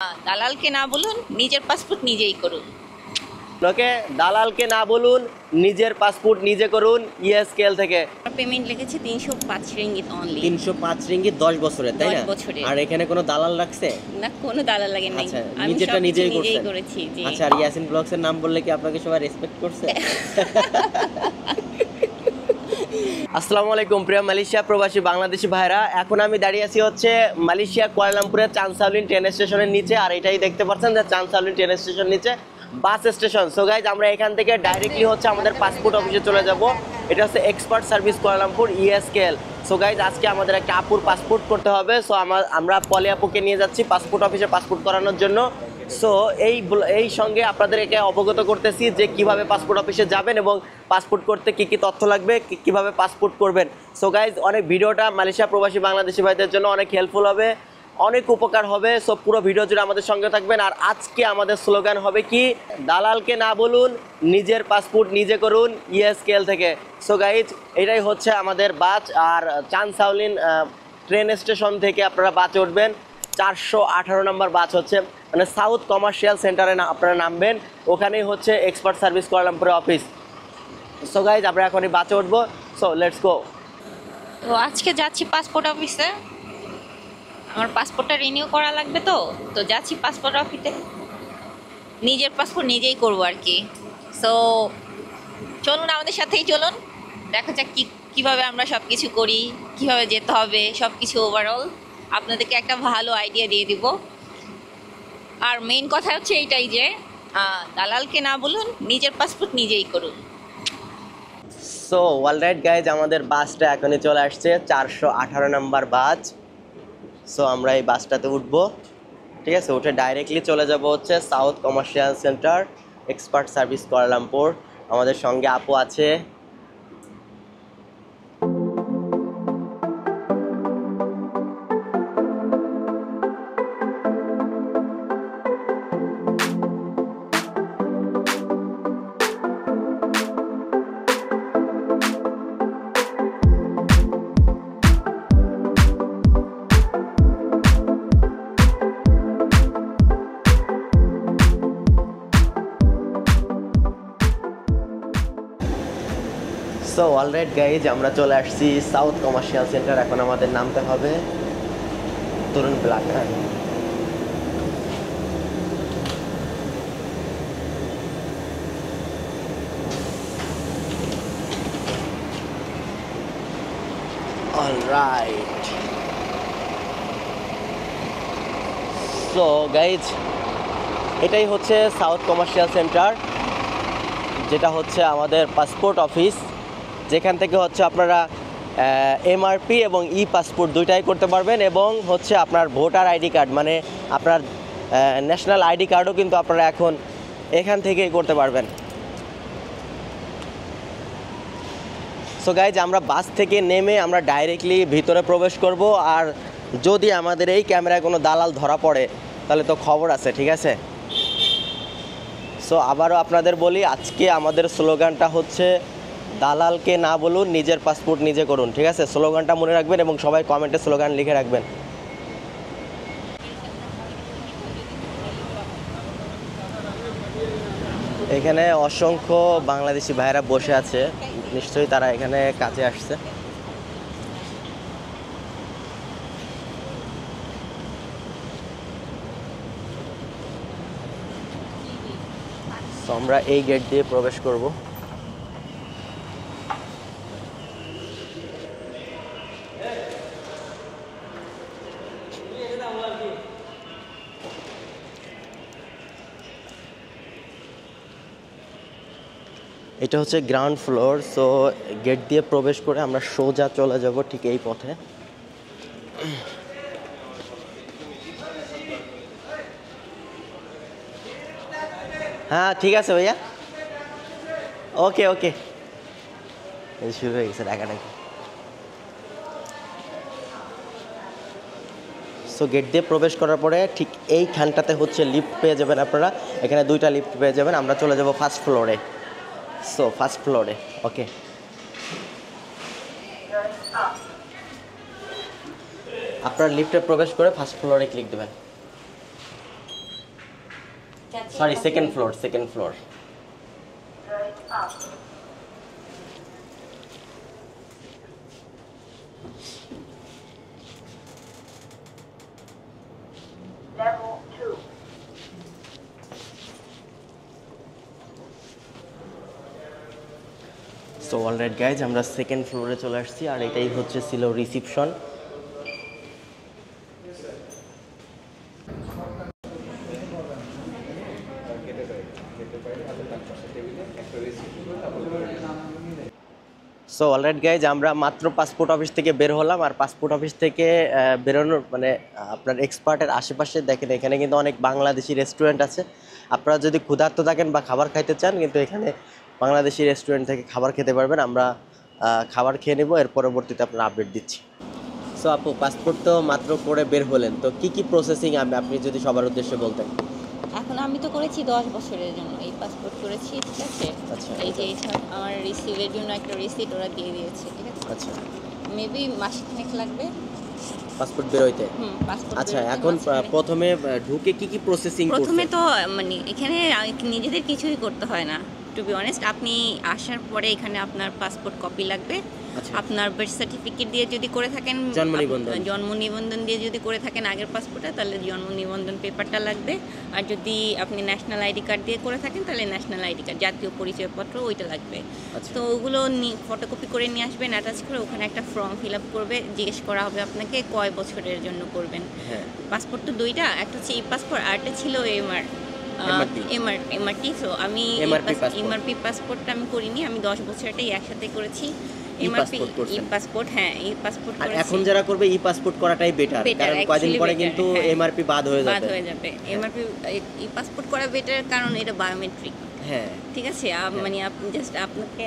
দালালকে না বলুন, নিজের পাসপোর্ট নিজেই করুন। ওকে, দালালকে না বলুন, নিজের পাসপোর্ট নিজে করুন। ইএসকেএল থেকে পেমেন্ট লিখেছে ৩০৫ রিঙ্গিত অনলি। 305 রিঙ্গিত 10 বছরের, তাই না? 10 বছরের। আর এখানে কোনো দালাল রাখছে? না, কোনো দালাল লাগে নাই। আচ্ছা, আমি নিজেরটা নিজেই করেছি। জি। আচ্ছা, আর ইয়াসিন ব্লগসের নাম বললে কি আপনাকে সবাই রেসপেক্ট করছে? আসসালামু আলাইকুম প্রিয় মালয়েশিয়া প্রবাসী বাংলাদেশি ভাইরা, এখন আমি দাঁড়িয়ে আছি হচ্ছে মালয়েশিয়া কুয়ালালামপুরের চানসাউলিন ট্রেন স্টেশনের নিচে। আর এটাই দেখতে পাচ্ছেন যে চানসাউলিন ট্রেন স্টেশন নিচে বাস স্টেশন। সো গাইজ, আমরা এখান থেকে ডাইরেক্টলি হচ্ছে আমাদের পাসপোর্ট অফিসে চলে যাব। এটা হচ্ছে expert service Kuala Lumpur ইএসকেএল। So guys, আজকে আমাদের একটা আপুর পাসপোর্ট করতে হবে। সো আমরা পলি আপুকে নিয়ে যাচ্ছি পাসপোর্ট অফিসে পাসপোর্ট করানোর জন্য। সো এই সঙ্গে আপনাদেরকে অবগত করতেছি যে কিভাবে পাসপোর্ট অফিসে যাবেন এবং পাসপোর্ট করতে কি কি তথ্য লাগবে, কিভাবে পাসপোর্ট করবেন। সো গাইজ, অনেক ভিডিওটা মালয়েশিয়া প্রবাসী বাংলাদেশি ভাইদের জন্য অনেক হেল্পফুল হবে, অনেক উপকার হবে। সো পুরো ভিডিও জুড়ে আমাদের সঙ্গে থাকবেন। আর আজকে আমাদের স্লোগান হবে কি, দালালকে না বলুন, নিজের পাসপোর্ট নিজে করুন, ইএসকেএল থেকে। সো গাইজ, এটাই হচ্ছে আমাদের বাস। আর চানসাউলিন ট্রেন স্টেশন থেকে আপনারা বাসে উঠবেন। 418 নম্বর বাস হচ্ছে, মানে সাউথ কমার্শিয়াল সেন্টারে আপনারা নামবেন। ওখানেই হচ্ছে এক্সপার্ট সার্ভিস কুয়ালালামপুরের অফিস। সো গাইজ, আমরা এখনই বাসে উঠবো। So let's go. তো আজকে যাচ্ছি পাসপোর্ট অফিসে। আমার পাসপোর্টটা রিনিউ করা লাগবে, তো যাচ্ছি পাসপোর্ট অফিসে। নিজের পাসপোর্ট নিজেই করবো আর কি। সো চলুন, আমাদের সাথেই চলুন, দেখা যাক কীভাবে আমরা সব কিছু করি, কীভাবে যেতে হবে, সব কিছু ওভারঅল আপনাদেরকে একটা ভালো আইডিয়া দিয়ে দিব। আর মেইন কথা হচ্ছে এইটাই যে দালালকে না বলুন, নিজের পাসপোর্ট নিজেই করুন। সো অলরাইট গাইজ, আমাদের বাসটা এখনই চলে আসছে, 418 নম্বর বাস। সো আমরা এই বাসটাতে উঠবো, ঠিক আছে? উঠে ডাইরেক্টলি চলে যাব হচ্ছে south commercial centre expert service Kuala Lumpur. আমাদের সঙ্গে আপু আছে। সো অলরাইট গাইজ, আমরা চলে আসছি সাউথ কমার্শিয়াল সেন্টার। এখন আমাদের নামতে হবে তরুণ ব্লাক। অলরাইট। সো গাইজ, এটাই হচ্ছে সাউথ কমার্শিয়াল সেন্টার, যেটা হচ্ছে আমাদের পাসপোর্ট অফিস, যেখান থেকে হচ্ছে আপনারা এমআরপি এবং ই পাসপোর্ট দুইটাই করতে পারবেন। এবং হচ্ছে আপনার ভোটার আইডি কার্ড, মানে আপনার ন্যাশনাল আইডি কার্ডও কিন্তু আপনারা এখন এখান থেকেই করতে পারবেন। সো গাইজ, আমরা বাস থেকে নেমে আমরা ডাইরেক্টলি ভিতরে প্রবেশ করব। আর যদি আমাদের এই ক্যামেরায় কোনো দালাল ধরা পড়ে তাহলে তো খবর আছে, ঠিক আছে? সো আবারও আপনাদের বলি, আজকে আমাদের স্লোগানটা হচ্ছে দালালকে না বলুন, নিজের পাসপোর্ট নিজে করুন, ঠিক আছে? স্লোগানটা মনে রাখবেন এবং সবাই কমেন্টে স্লোগান লিখে রাখবেন। এখানে অসংখ্য বাংলাদেশি ভাইয়েরা বসে আছে, নিশ্চয়ই তারা এখানে কাজে আসছে। তো আমরা এই গেট দিয়ে প্রবেশ করব। এটা হচ্ছে গ্রাউন্ড ফ্লোর। সো গেট দিয়ে প্রবেশ করে আমরা সোজা চলে যাব ঠিক এই পথে। হ্যাঁ, ঠিক আছে ভাইয়া, ওকে ওকে। শুরু হয়ে গেছে ডাকাডাকি। সো গেট দিয়ে প্রবেশ করার পরে ঠিক এইখানটাতে হচ্ছে লিফট পেয়ে যাবেন আপনারা। এখানে দুইটা লিফট পেয়ে যাবেন। আমরা চলে যাব ফার্স্ট ফ্লোরে। সো ফার্স্ট ফ্লোরে, ওকে। আপনার লিফটে প্রবেশ করে ফার্স্ট ফ্লোরে ক্লিক দেবেন। Sorry second floor Level 2. So alright guys, আমরা সেকেন্ড ফ্লোরে চলে আসছি আর এটাই হচ্ছে ছিল রিসিপশন। সো অলরাইট গাইজ, আমরা মাত্র পাসপোর্ট অফিস থেকে বের হলাম আর পাসপোর্ট অফিস থেকে বেরোনোর মানে আপনার এক্সপার্টের আশেপাশে দেখেন এখানে কিন্তু অনেক বাংলাদেশি রেস্টুরেন্ট আছে। আপনারা যদি ক্ষুধার্ত থাকেন বা খাবার খাইতে চান কিন্তু এখানে বাংলাদেশি রেস্টুরেন্ট থেকে খাবার খেতে পারবেন। আমরা খাবার খেয়ে নেব, এর পরবর্তীতে আপনার আপডেট দিচ্ছি। সো আপু, পাসপোর্ট তো মাত্র করে বের হলেন, তো কি কি প্রসেসিং আপনি যদি সবার উদ্দেশ্যে বলতেন। এখন আমি তো করেছি 10 বছরের জন্য এই পাসপোর্ট করেছি, ঠিক আছে। আচ্ছা। এই যে এছাড়া আমার রিসিভের জন্য একটা রিসিট ওরা দিয়ে দিয়েছে, ঠিক আছে। আচ্ছা, মেবি মাসখানেক লাগবে পাসপোর্ট বেরোইতে। পাসপোর্ট। আচ্ছা, এখন প্রথমে ঢুকে কি কি প্রসেসিং প্রথমে করতে? তো মানে এখানে নিজেদের কিছুই করতে হয় না, টু বি অনেস্ট। আপনি আসার পরে এখানে আপনার পাসপোর্ট কপি লাগবে, আচ্ছা। আপনার বার্থ সার্টিফিকেট দিয়ে যদি করে থাকেন, জন্ম নিবন্ধন দিয়ে যদি করে থাকেন আগের পাসপোর্টে, তাহলে জন্ম নিবন্ধন পেপারটা লাগবে। আর যদি আপনি ন্যাশনাল আইডি কার্ড দিয়ে করে থাকেন তাহলে ন্যাশনাল আইডি কার্ড, জাতীয় পরিচয়পত্র, ওইটা লাগবে। আচ্ছা। তো ওগুলো ফটোকপি করে নিয়ে আসবেন, অ্যাটাচ করে ওখানে একটা ফর্ম ফিল আপ করবে, জিজ্ঞেস করা হবে আপনাকে কয় বছরের জন্য করবেন। হ্যাঁ। পাসপোর্ট তো দুইটা, একটা হচ্ছে ই পাসপোর্ট, আরটা ছিল এমআরটি। সো আমি এমআরপি পাসপোর্টটা আমি করিনি, আমি 10 বছরটাই একসাথে করেছি। এমআরপি ই পাসপোর্ট, হ্যাঁ ই পাসপোর্ট আর করেছি। এখন যারা করবে ই পাসপোর্ট করাটাই বেটার, কারণ কয়েকদিন পরে কিন্তু এমআরপি বাদ হয়ে যাবে। এমআরপি ই পাসপোর্ট করা বেটার, কারণ এটা বায়োমেট্রিক। হ্যাঁ, ঠিক আছে। মানে আপনি জাস্ট আপনাকে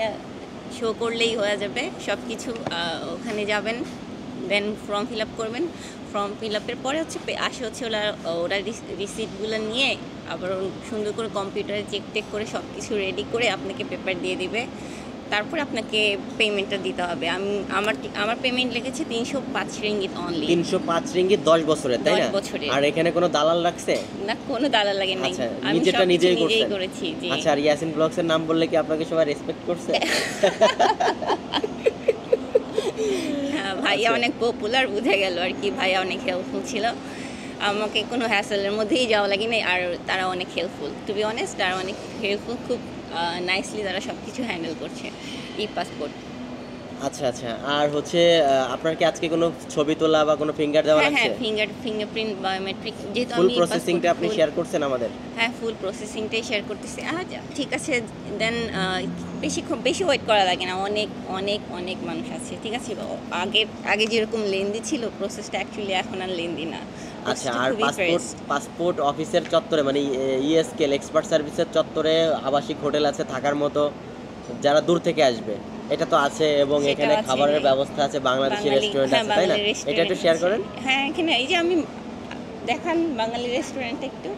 শো করলেই হয়ে যাবে সব কিছু। ওখানে যাবেন, দেন ফর্ম ফিল আপ করবেন। ফর্ম ফিল আপের পরে হচ্ছে ওরা রিসিপ্টগুলো নিয়ে আবার সুন্দর করে কম্পিউটারে চেক করে সব কিছু রেডি করে আপনাকে পেপার দিয়ে দিবে। তারপর আপনাকে পেমেন্টটা দিতে হবে। আমার পেমেন্ট লেগেছে 305 রিঙ্গিত অনলি। 305 রিঙ্গিত 10 বছরের, তাই না? 10 বছরের। আর এখানে কোনো দালাল রাখছে না? কোনো দালাল লাগে নাই, আচ্ছা, আমি নিজেরটা নিজেই করেছি। জি। আচ্ছা, আর ইয়াসিন ব্লগসের নাম বললে কি আপনাকে সবাই রেসপেক্ট করছে? হ্যাঁ, ভাইয়া অনেক পপুলার বুঝে গেল আর কি। ভাইয়া অনেক হেল্পফুল ছিল, আমাকে কোনো হ্যাসেলের মধ্যেই যাওয়া লাগেনি। আর তারা অনেক হেল্পফুল, টু বি অনেস্ট, তারা অনেক হেল্পফুল, খুব নাইসলি তারা সব কিছু হ্যান্ডেল করছে ই পাসপোর্ট। আচ্ছা আচ্ছা, আর হচ্ছে আপনার কি আজকে কোনো ছবি তোলা বা কোনো ফিঙ্গার দেওয়া লাগছে? হ্যাঁ, ফিঙ্গারপ্রিন্ট, বায়োমেট্রিক, যেহেতু ফুল আমি প্রসেসিংটা আপনি শেয়ার করছেন আমাদের? হ্যাঁ, ফুল প্রসেসিংটাই শেয়ার করতেছি। আচ্ছা, ঠিক আছে। দেন বেশি ওয়েট করা লাগে না, অনেক অনেক অনেক মানুষ আছে, ঠিক আছে। আগে যেরকম লেন্দি ছিল প্রসেসটা, অ্যাকচুয়ালি এখন আর লেন্দি না। আচ্ছা, আর পাসপোর্ট অফিসের চত্বরে মানে ইএসকেল এক্সপার্ট সার্ভিসের চত্বরে আবাসিক হোটেল আছে থাকার মতো, যারা দূর থেকে আসবে এটা তো আছে, এবং এখানে খাবারের ব্যবস্থা আছে, বাংলাদেশি রেস্টুরেন্ট আছে, তাই না? এটা একটু শেয়ার করেন। হ্যাঁ, এখানে এই যে আমি দেখান বাঙালি রেস্টুরেন্ট একটু,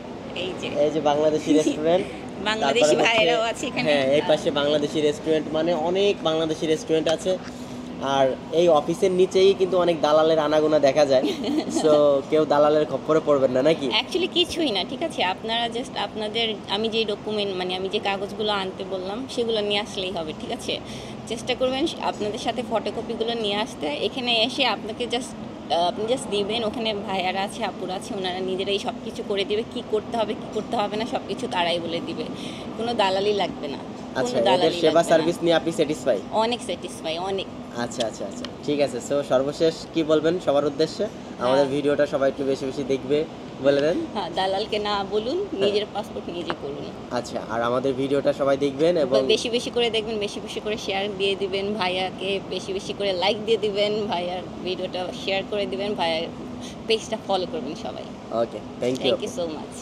এই যে বাংলাদেশি রেস্টুরেন্ট, বাংলাদেশি ভাইরাও আছে এখানে। হ্যাঁ, এই পাশে বাংলাদেশি রেস্টুরেন্ট, মানে অনেক বাংলাদেশি রেস্টুরেন্ট আছে। আর এই অফিসের নিচেই কিন্তু অনেক দালালের আনাগোনা দেখা যায়। সো কেউ দালালের খপ্পরে পড়বেন না, নাকি? অ্যাকচুয়ালি কিছুই না, ঠিক আছে। আপনারা জাস্ট আপনাদের আমি যে ডকুমেন্ট মানে আমি যে কাগজগুলো আনতে বললাম সেগুলো নিয়ে আসলেই হবে, ঠিক আছে। চেষ্টা করবেন আপনাদের সাথে ফটোকপিগুলো নিয়ে আসতে। এখানে এসে আপনি জাস্ট দিবেন, ওখানে ভাইয়ারা আছে, আপুরা আছে, ওনারা নিজেরাই সব কিছু করে দিবে। কি করতে হবে কি করতে হবে না সব কিছু তারাই বলে দিবে, কোনো দালালি লাগবে না। আচ্ছা, এদের সেবা সার্ভিস নিয়ে আপনি স্যাটিসফাই? অনেক স্যাটিসফাই, অনেক। আচ্ছা আচ্ছা আচ্ছা, ঠিক আছে। সো সর্বশেষ কি বলবেন সবার উদ্দেশ্যে? আমাদের ভিডিওটা সবাই একটু বেশি বেশি দেখবে, বলে দেন। হ্যাঁ, দালালকে না বলুন, নিজের পাসপোর্ট নিজে করুন। আচ্ছা, আর আমাদের ভিডিওটা সবাই দেখবেন এবং বেশি বেশি করে দেখবেন, বেশি বেশি করে শেয়ার দিয়ে দিবেন, ভাইয়াকে বেশি বেশি করে লাইক দিয়ে দিবেন, ভাইয়ার ভিডিওটা শেয়ার করে দিবেন, ভাইয়ার পেজটা ফলো করবেন সবাই। ওকে, থ্যাংক ইউ সো মাচ।